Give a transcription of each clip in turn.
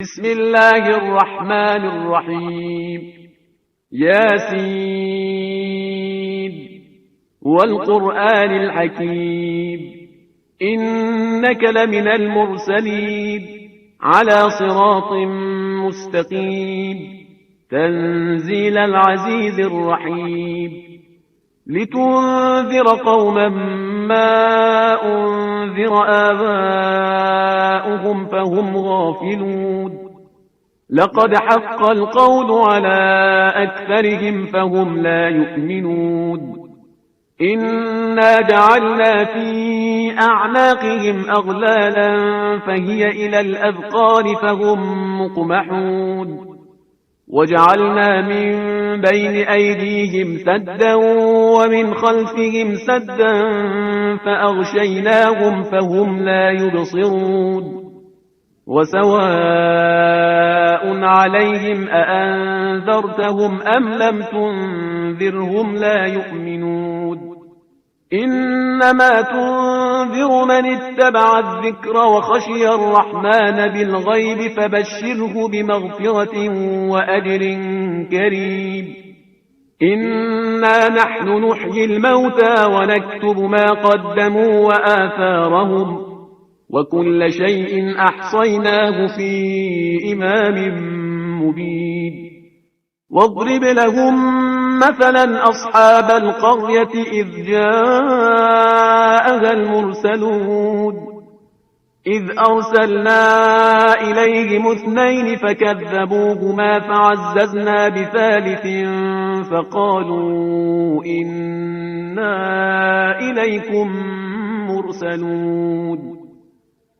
بسم الله الرحمن الرحيم ياسين والقرآن الحكيم إنك لمن المرسلين على صراط مستقيم تنزيل العزيز الرحيم لتنذر قوما ما أنذر آباؤهم فهم غافلون لقد حق القول على أكثرهم فهم لا يؤمنون إنا جعلنا في أعناقهم أغلالا فهي إلى الأذقان فهم مقمحون وجعلنا من بين أيديهم سدا ومن خلفهم سدا فأغشيناهم فهم لا يبصرون وسواء عليهم أأنذرتهم أم لم تنذرهم لا يؤمنون إنما تنذر من اتبع الذكر وخشي الرحمن بالغيب فبشره بمغفرة وأجر كريم إنا نحن نحيي الموتى ونكتب ما قدموا وآثارهم وكل شيء أحصيناه في إمام مبين واضرب لهم مثلا أصحاب القرية إذ جاءها المرسلون إذ أرسلنا إليهم اثنين فكذبوهما فعززنا بثالث فقالوا إنا إليكم مرسلون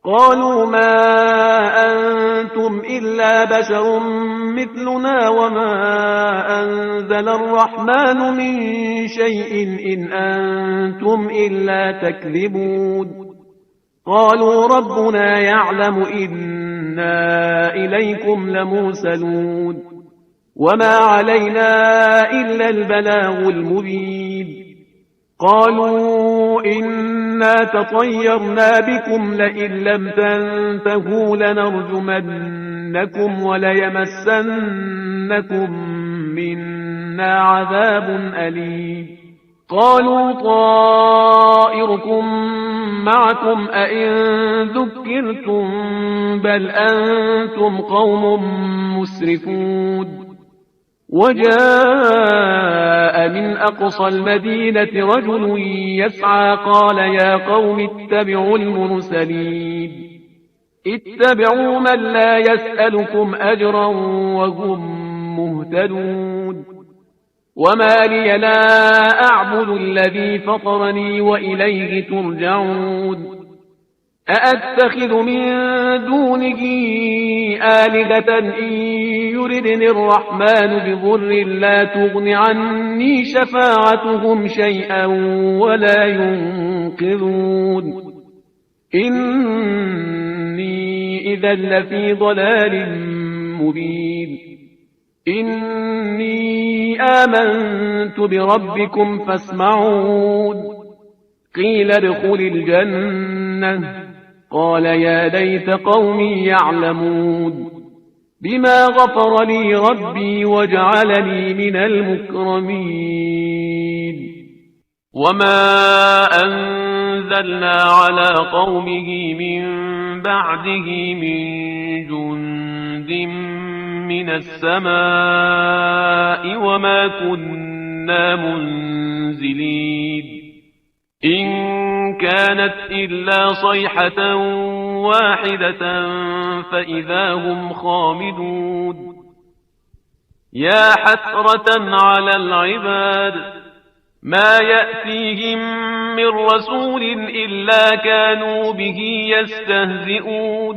قالوا ما أنتم إلا بشر مثلنا وما أنزل الرحمن من شيء إن أنتم إلا تكذبون قالوا ربنا يعلم إنا إليكم لمرسلون وما علينا إلا البلاغ المبين قالوا إنا تطيرنا بكم لئن لم تنتهوا لنرجمنكم وليمسنكم منا عذاب أليم قالوا طائركم معكم أئن ذكرتم بل أنتم قوم مسرفون وجاء من أقصى المدينة رجل يسعى قال يا قوم اتبعوا المرسلين اتبعوا من لا يسألكم أجرا وهم مهتدون وما لي لا أعبد الذي فطرني وإليه ترجعون أأتخذ من دونه آلهة إن يردني الرحمن بضر لا تغن عني شفاعتهم شيئا ولا ينقذون إني إذا لفي ضلال مبين إني آمنت بربكم فاسمعون قيل ادخل الجنة قال يا ليت قومي يعلمون بما غفر لي ربي وجعلني من المكرمين وما أنزلنا على قومه من بعده من جند من السماء وما كنا منزلين إن كانت إلا صيحة واحدة فإذا هم خامدون يا حسرة على العباد ما يأتيهم من رسول إلا كانوا به يستهزئون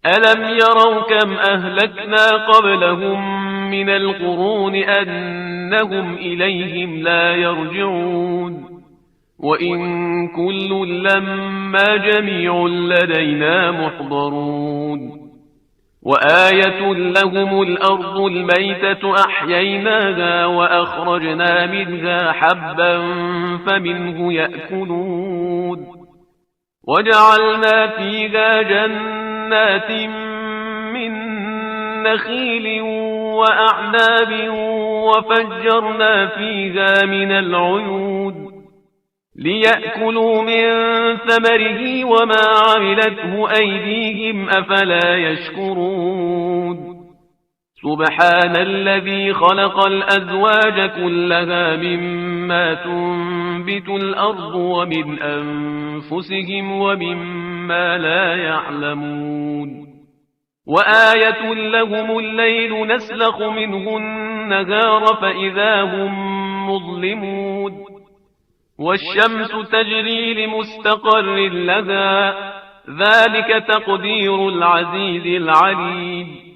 ألم يروا كم أهلكنا قبلهم من القرون أنهم إليهم لا يرجعون وإن كل لما جميع لدينا محضرون وآية لهم الأرض الميتة أحييناها وأخرجنا منها حبا فمنه يأكلون وجعلنا فيها جنات من نخيل وأعناب وفجرنا فيها من العيون ليأكلوا من ثمره وما عملته أيديهم أفلا يشكرون سبحان الذي خلق الأزواج كلها مما تنبت الأرض ومن أنفسهم ومما لا يعلمون وآية لهم الليل نسلخ منه النهار فإذا هم مظلمون والشمس تجري لمستقر لها ذلك تقدير العزيز العليم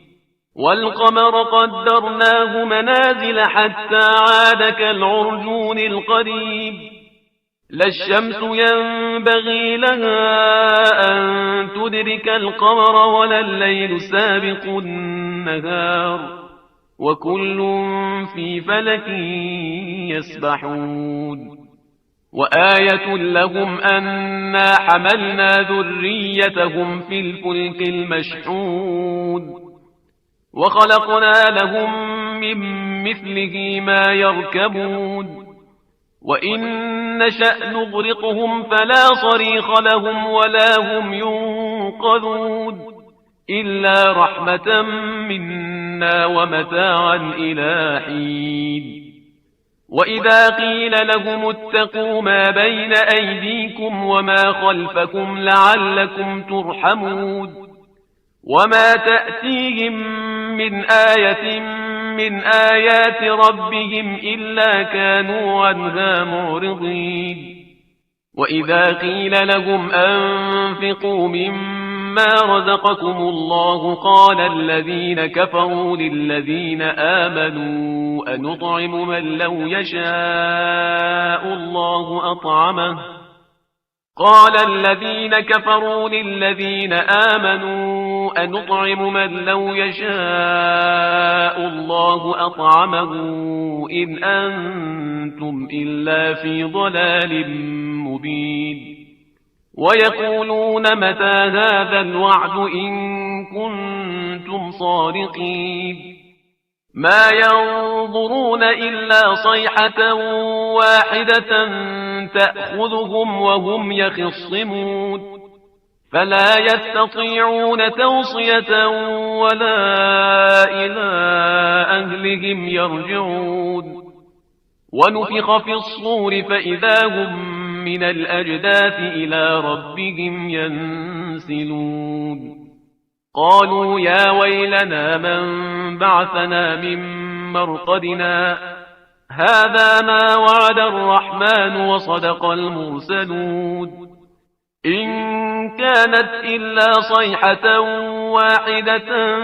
والقمر قدرناه منازل حتى عاد كالعرجون القديم لا الشمس ينبغي لها أن تدرك القمر ولا الليل سابق النهار وكل في فلك يسبحون وآية لهم أنا حملنا ذريتهم في الفلك المشحون وخلقنا لهم من مثله ما يركبون وإن نشأ نغرقهم فلا صريخ لهم ولا هم ينقذون إلا رحمة منا ومتاعا إلى حين وإذا قيل لهم اتقوا ما بين أيديكم وما خلفكم لعلكم ترحمون وما تأتيهم من آية من آيات ربهم إلا كانوا عنها معرضين وإذا قيل لهم أنفقوا مما رزقكم الله قال الذين كفروا للذين آمنوا أنطعم من لو يشاء الله أطعمه قال الذين كفروا للذين آمنوا أنطعم من لو يشاء الله أطعمه إن أنتم إلا في ضلال مبين ويقولون متى هذا الوعد إن كنتم صادقين ما ينظرون إلا صيحة واحدة تأخذهم وهم يخصمون فلا يستطيعون توصية ولا إلى أهلهم يرجعون ونفخ في الصور فإذا هم من الأجداث إلى ربهم ينسلون قالوا يا ويلنا من بعثنا من مرقدنا هذا ما وعد الرحمن وصدق المرسلون إن كانت إلا صيحة واحدة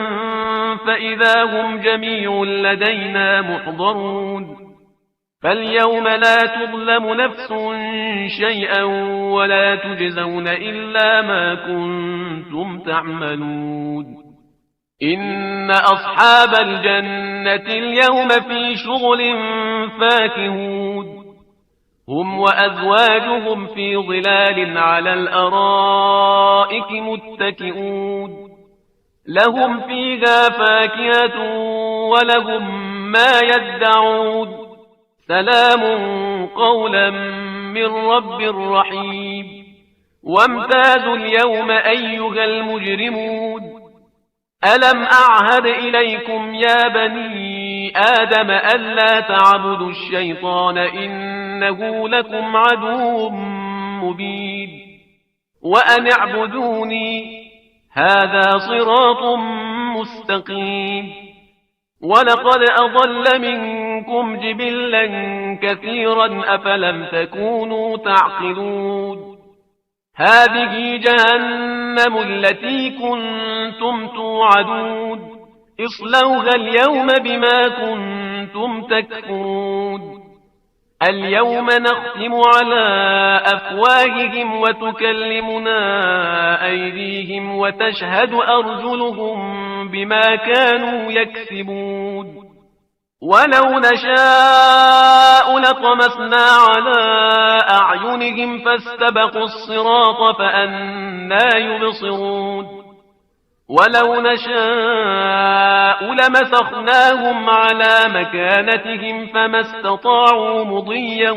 فإذا هم جميع لدينا محضرون فاليوم لا تظلم نفس شيئا ولا تجزون إلا ما كنتم تعملون إن أصحاب الجنة اليوم في شغل فاكهون هم وأزواجهم في ظلال على الأرائك متكئون لهم فيها فاكهة ولهم ما يدعون سلام قولا من رب رحيم وامتازوا اليوم أيها المجرمون ألم أعهد إليكم يا بني آدم ألا تعبدوا الشيطان إنه لكم عدو مبين وأن اعبدوني هذا صراط مستقيم ولقد أضل منكم جبلا كثيرا أفلم تكونوا تعقلون هذه جهنم التي كنتم توعدون اصلوها اليوم بما كنتم تكفرون اليوم نختم على أفواههم وتكلمنا أيديهم وتشهد أرجلهم بما كانوا يكسبون ولو نشاء لطمسنا على أعينهم فاستبقوا الصراط فأنى يبصرون ولو نشاء لمسخناهم على مكانتهم فما استطاعوا مضيا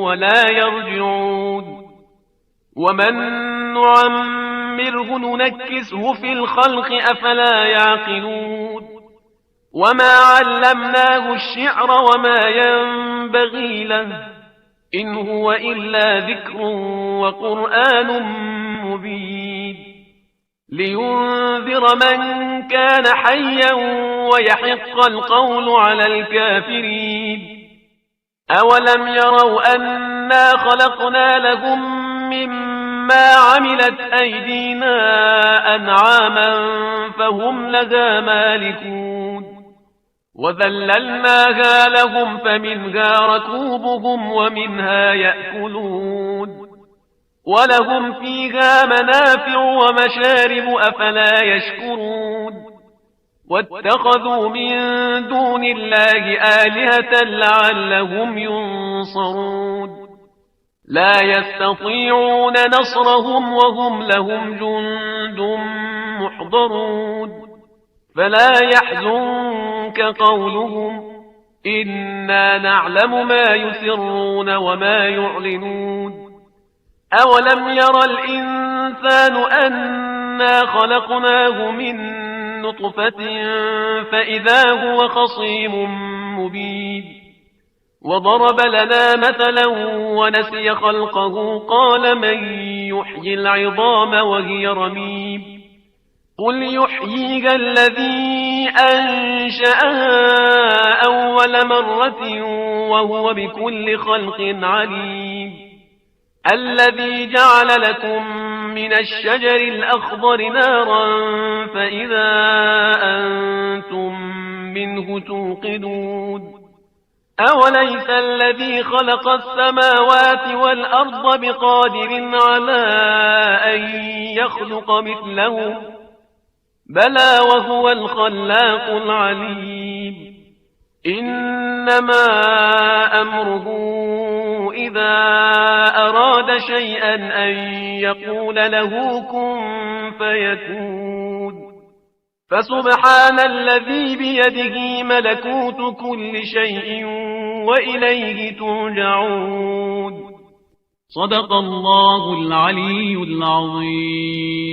ولا يرجعون ومن نعمره ننكسه في الخلق أفلا يعقلون وما علمناه الشعر وما ينبغي له إن هو إلا ذكر وقرآن مبين لينذر من كان حيا ويحق القول على الكافرين أولم يروا أنا خلقنا لهم مما عملت أيدينا أنعاما فهم لها مالكون وذللناها لهم فمنها ركوبهم ومنها يأكلون ولهم فيها منافع ومشارب أفلا يشكرون واتخذوا من دون الله آلهة لعلهم ينصرون لا يستطيعون نصرهم وهم لهم جند محضرون فلا يحزنك قولهم إنا نعلم ما يسرون وما يعلنون أولم ير الإنسان أنا خلقناه من نطفة فإذا هو خصيم مبين وضرب لنا مثلا ونسي خلقه قال من يحيي العظام وهي رميم قل يحييها الذي أنشأها أول مرة وهو بكل خلق عليم الذي جعل لكم من الشجر الأخضر نارا فإذا أنتم منه توقدون أوليس الذي خلق السماوات والأرض بقادر على أن يخلق مثله بلى وهو الخلاق العليم إنما أمره إذا أراد شيئا أن يقول له كن فيكون فسبحان الذي بيده ملكوت كل شيء وإليه ترجعون صدق الله العلي العظيم.